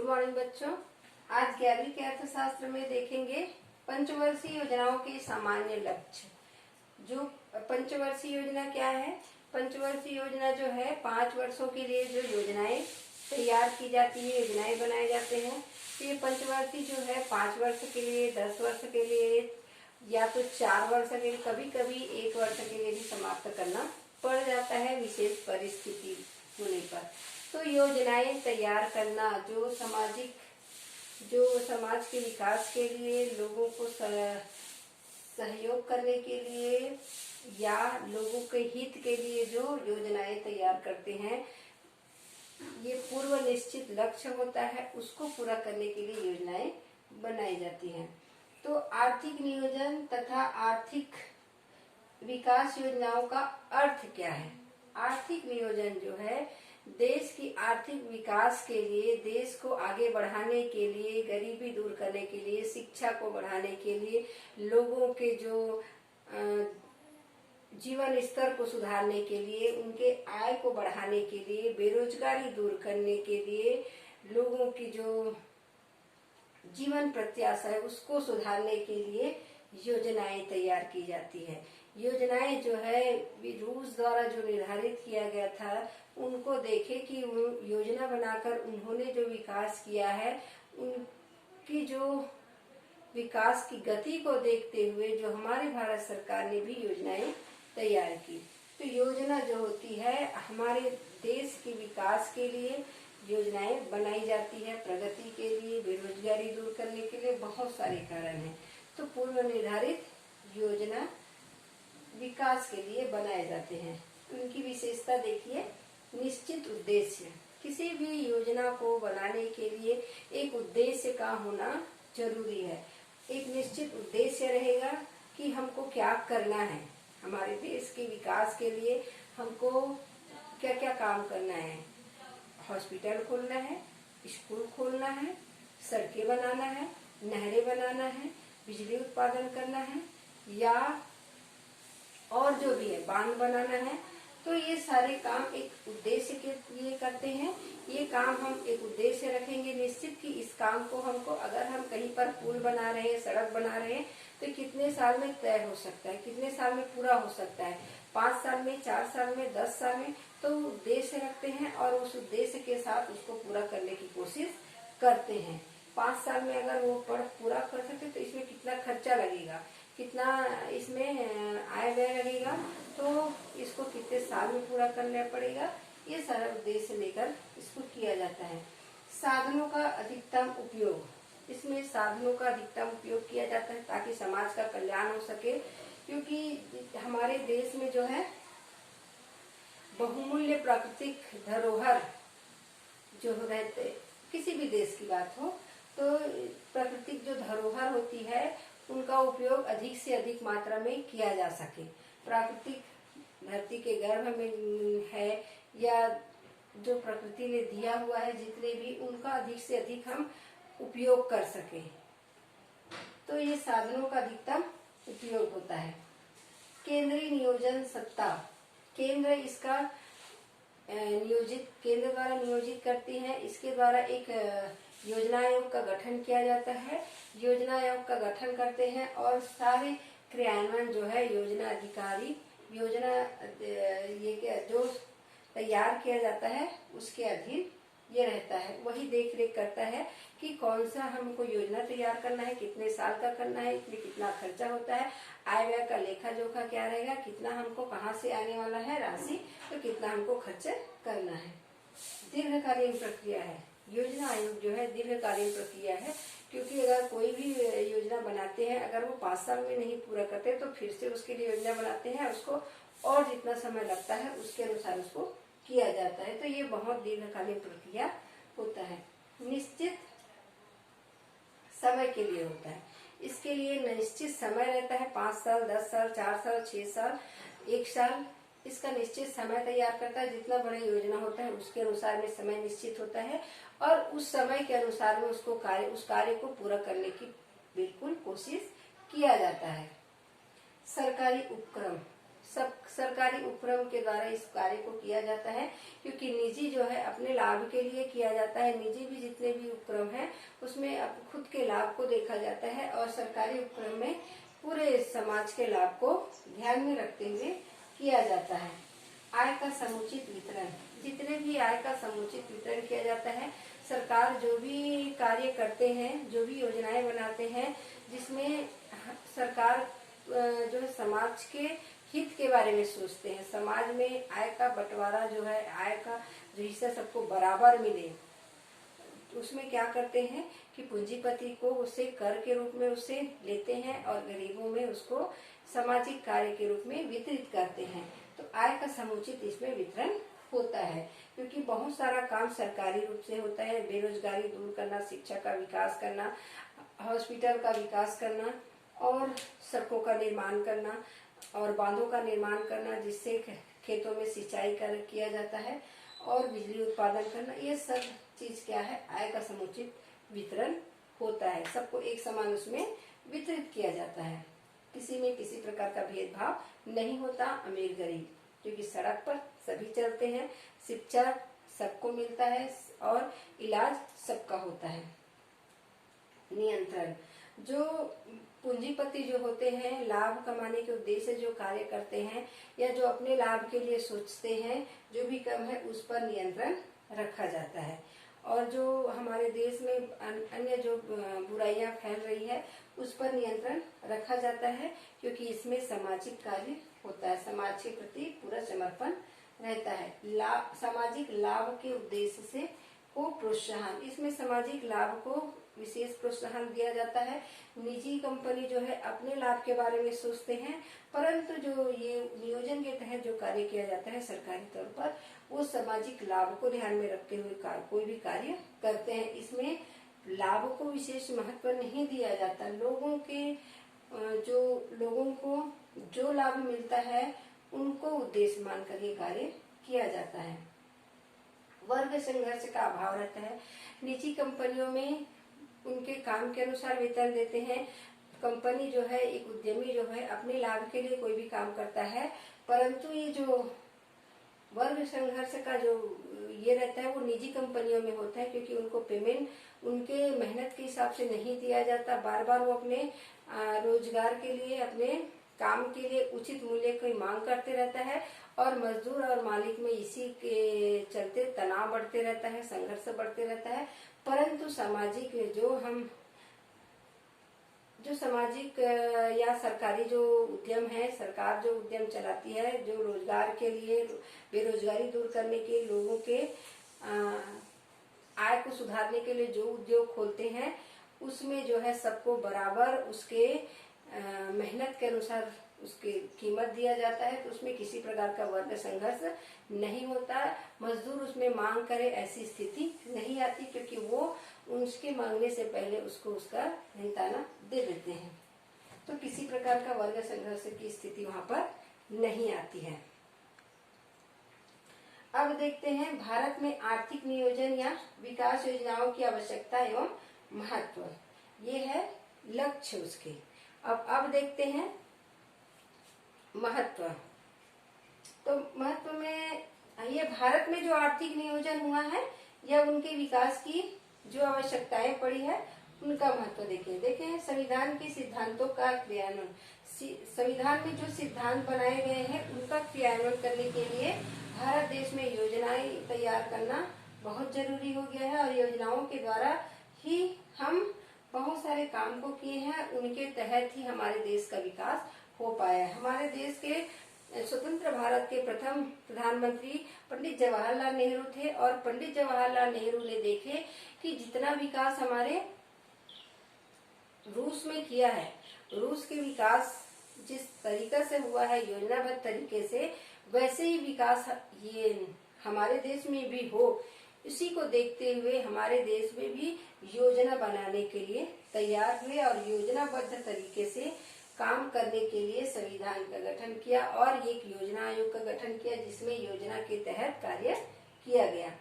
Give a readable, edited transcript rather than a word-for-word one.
Morning बच्चों। आज 11वीं के अर्थशास्त्र में देखेंगे पंचवर्षीय योजनाओं के सामान्य लक्ष्य। जो पंचवर्षीय योजना क्या है? पंचवर्षीय योजना जो है 5 वर्षों के लिए जो योजनाएं तैयार की जाती है, योजनाएं बनाए जाते हैं। तो ये पंचवर्षीय जो है 5 वर्ष के लिए, 10 वर्ष के लिए या तो 4 वर्ष के लिए, कभी कभी 1 वर्ष के लिए भी समाप्त करना पड़ जाता है विशेष परिस्थिति होने पर। तो योजनाएं तैयार करना जो समाज के विकास के लिए, लोगों को सहयोग करने के लिए या लोगों के हित के लिए जो योजनाएं तैयार करते हैं, ये पूर्व निश्चित लक्ष्य होता है, उसको पूरा करने के लिए योजनाएं बनाई जाती हैं। तो आर्थिक नियोजन तथा आर्थिक विकास योजनाओं का अर्थ क्या है? आर्थिक नियोजन जो है देश की आर्थिक विकास के लिए, देश को आगे बढ़ाने के लिए, गरीबी दूर करने के लिए, शिक्षा को बढ़ाने के लिए, लोगों के जो जीवन स्तर को सुधारने के लिए, उनके आय को बढ़ाने के लिए, बेरोजगारी दूर करने के लिए, लोगों की जो जीवन प्रत्याशा है उसको सुधारने के लिए योजनाएं तैयार की जाती है। योजनाएं जो है रूस द्वारा जो निर्धारित किया गया था, उनको देखे कि योजना बनाकर उन्होंने जो विकास किया है, उनकी जो विकास की गति को देखते हुए जो हमारी भारत सरकार ने भी योजनाएं तैयार की। तो योजना जो होती है हमारे देश के विकास के लिए योजनाएं बनाई जाती है, प्रगति के लिए, बेरोजगारी दूर करने के लिए, बहुत सारे कारण हैं। तो पूर्व निर्धारित योजना विकास के लिए बनाए जाते हैं। उनकी विशेषता देखिए। निश्चित उद्देश्य, किसी भी योजना को बनाने के लिए एक उद्देश्य का होना जरूरी है। एक निश्चित उद्देश्य रहेगा कि हमको क्या करना है, हमारे देश के विकास के लिए हमको क्या क्या काम करना है। हॉस्पिटल खोलना है, स्कूल खोलना है, सड़कें बनाना है, नहरें बनाना है, बिजली उत्पादन करना है या और जो भी है बांध बनाना है। तो ये सारे काम एक उद्देश्य के लिए करते हैं। ये काम हम एक उद्देश्य रखेंगे निश्चित कि इस काम को हमको, अगर हम कहीं पर पुल बना रहे हैं, सड़क बना रहे हैं, तो कितने साल में तय हो सकता है, कितने साल में पूरा हो सकता है, 5 साल में, 4 साल में, 10 साल में। तो उद्देश्य रखते हैं और उस उद्देश्य के साथ उसको पूरा करने की कोशिश करते हैं। 5 साल में अगर वो पूरा कर सके तो इसमें कितना खर्चा लगेगा, कितना इसमें आय व्यय लगेगा, तो इसको कितने साल में पूरा करना पड़ेगा, ये सारा उद्देश्य लेकर इसको किया जाता है। साधनों का अधिकतम उपयोग, इसमें साधनों का अधिकतम उपयोग किया जाता है ताकि समाज का कल्याण हो सके। क्योंकि हमारे देश में जो है बहुमूल्य प्राकृतिक धरोहर जो रहते, किसी भी देश की बात हो तो प्राकृतिक जो धरोहर होती है उनका उपयोग अधिक से अधिक मात्रा में किया जा सके। प्राकृतिक धरती के गर्भ में है या जो प्रकृति ने दिया हुआ है जितने भी, उनका अधिक से अधिक हम उपयोग कर सके। तो ये साधनों का अधिकतम उपयोग होता है। केंद्रीय नियोजन सत्ता, केंद्र इसका केंद्र द्वारा नियोजित करती है। इसके द्वारा एक योजना आयोग का गठन किया जाता है। योजना आयोग का गठन करते हैं और सारे क्रियान्वयन जो है योजना अधिकारी, योजना जो तैयार किया जाता है उसके अधीन ये रहता है। वही देख रेख करता है कि कौन सा हमको योजना तैयार करना है, कितने साल का करना है, इसमें कितना खर्चा होता है, आय व्यय का लेखा जोखा क्या रहेगा, कितना हमको कहाँ से आने वाला है राशि, तो कितना हमको खर्च करना है। दीर्घकालीन प्रक्रिया है। योजना आयोग जो है दीर्घकालीन प्रक्रिया है, क्योंकि अगर कोई भी योजना बनाते हैं, अगर वो 5 साल में नहीं पूरा करते तो फिर से उसके लिए योजना बनाते हैं, उसको और जितना समय लगता है उसके अनुसार उसको किया जाता है। तो ये बहुत दीर्घकालीन प्रक्रिया होता है, निश्चित समय के लिए होता है। इसके लिए निश्चित समय रहता है, 5 साल, 10 साल, 4 साल, 6 साल, 1 साल। इसका निश्चित समय तैयार करता है। जितना बड़ा योजना होता है उसके अनुसार में समय निश्चित होता है और उस समय के अनुसार में उस कार्य को पूरा करने की बिल्कुल कोशिश किया जाता है। सरकारी उपक्रम, सब सरकारी उपक्रम के द्वारा इस कार्य को किया जाता है, क्योंकि निजी जो है अपने लाभ के लिए किया जाता है। निजी भी जितने भी उपक्रम हैं उसमें अब खुद के लाभ को देखा जाता है, और सरकारी उपक्रम में पूरे समाज के लाभ को ध्यान में रखते हुए किया जाता है। आय का समुचित वितरण, जितने भी आय का समुचित वितरण किया जाता है। सरकार जो भी कार्य करते हैं, जो भी योजनाएं बनाते हैं, जिसमें सरकार जो है समाज के हित के बारे में सोचते हैं, समाज में आय का बंटवारा जो है, आय का जो हिस्सा सबको बराबर मिले, उसमें क्या करते हैं कि पूंजीपति को उसे कर के रूप में उसे लेते हैं और गरीबों में उसको सामाजिक कार्य के रूप में वितरित करते हैं। तो आय का समुचित इसमें वितरण होता है, क्योंकि बहुत सारा काम सरकारी रूप से होता है। बेरोजगारी दूर करना, शिक्षा का विकास करना, हॉस्पिटल का विकास करना, और सड़कों का निर्माण करना, और बांधों का निर्माण करना जिससे खेतों में सिंचाई किया जाता है, और बिजली उत्पादन करना। ये सब चीज क्या है, आय का समुचित वितरण होता है। सबको एक समान उसमें वितरित किया जाता है। किसी में किसी प्रकार का भेदभाव नहीं होता, अमीर गरीब, क्योंकि सड़क पर सभी चलते हैं, शिक्षा सबको मिलता है, और इलाज सबका होता है। नियंत्रण, जो पूंजीपति जो होते हैं, लाभ कमाने के उद्देश्य से जो कार्य करते हैं या जो अपने लाभ के लिए सोचते हैं, जो भी कम है उस पर नियंत्रण रखा जाता है। और जो हमारे देश में अन्य जो बुराइयां फैल रही है उस पर नियंत्रण रखा जाता है, क्योंकि इसमें सामाजिक कार्य होता है, समाज के प्रति पूरा समर्पण रहता है। सामाजिक लाभ के उद्देश्य से को प्रोत्साहन, इसमें सामाजिक लाभ को विशेष प्रोत्साहन दिया जाता है। निजी कंपनी जो है अपने लाभ के बारे में सोचते हैं, परंतु जो ये नियोजन के तहत जो कार्य किया जाता है सरकारी तौर पर, वो सामाजिक लाभ को ध्यान में रखते हुए कोई भी कार्य करते हैं। इसमें लाभ को विशेष महत्व नहीं दिया जाता। लोगों को जो लाभ मिलता है उनको उद्देश्य मानकर ये कार्य किया जाता है। वर्ग संघर्ष का अभाव रहता है। निजी कंपनियों में उनके काम के अनुसार वेतन देते हैं। कंपनी जो है, एक उद्यमी जो है अपने लाभ के लिए कोई भी काम करता है, परंतु ये जो वर्ग संघर्ष का जो ये रहता है वो निजी कंपनियों में होता है, क्योंकि उनको पेमेंट उनके मेहनत के हिसाब से नहीं दिया जाता। बार बार वो अपने रोजगार के लिए, अपने काम के लिए उचित मूल्य की मांग करते रहता है, और मजदूर और मालिक में इसी के चलते तनाव बढ़ते रहता है, संघर्ष बढ़ते रहता है। परंतु सामाजिक सामाजिक या सरकारी जो उद्यम है, सरकार जो उद्यम चलाती है, जो रोजगार के लिए, बेरोजगारी दूर करने के, लोगों के आय को सुधारने के लिए जो उद्योग खोलते हैं, उसमें जो है सबको बराबर उसके मेहनत के अनुसार उसकी कीमत दिया जाता है। तो उसमें किसी प्रकार का वर्ग संघर्ष नहीं होता। मजदूर उसमें मांग करे ऐसी स्थिति नहीं आती, क्योंकि वो उसके मांगने से पहले उसको उसका निताना दे देते हैं। तो किसी प्रकार का वर्ग संघर्ष की स्थिति वहां पर नहीं आती है। अब देखते हैं भारत में आर्थिक नियोजन या विकास योजनाओं की आवश्यकता एवं महत्व। ये है लक्ष्य उसके। अब देखते हैं महत्व। तो महत्व में ये भारत में जो आर्थिक नियोजन हुआ है या उनके विकास की जो आवश्यकताएं पड़ी है उनका महत्व देखें संविधान के सिद्धांतों का क्रियान्वयन। संविधान में जो सिद्धांत बनाए गए हैं उनका क्रियान्वयन करने के लिए भारत देश में योजनाएं तैयार करना बहुत जरूरी हो गया है, और योजनाओं के द्वारा ही हम बहुत सारे काम को किए हैं, उनके तहत ही हमारे देश का विकास हो पाया है। हमारे देश के स्वतंत्र भारत के प्रथम प्रधानमंत्री पंडित जवाहरलाल नेहरू थे, और पंडित जवाहरलाल नेहरू ने देखे कि जितना विकास हमारे रूस में किया है, रूस के विकास जिस तरीका से हुआ है योजनाबद्ध तरीके से, वैसे ही विकास ये हमारे देश में भी हो, इसी को देखते हुए हमारे देश में भी योजना बनाने के लिए तैयार हुए और योजनाबद्ध तरीके से काम करने के लिए संविधान का गठन किया और एक योजना आयोग का गठन किया, जिसमें योजना के तहत कार्य किया गया।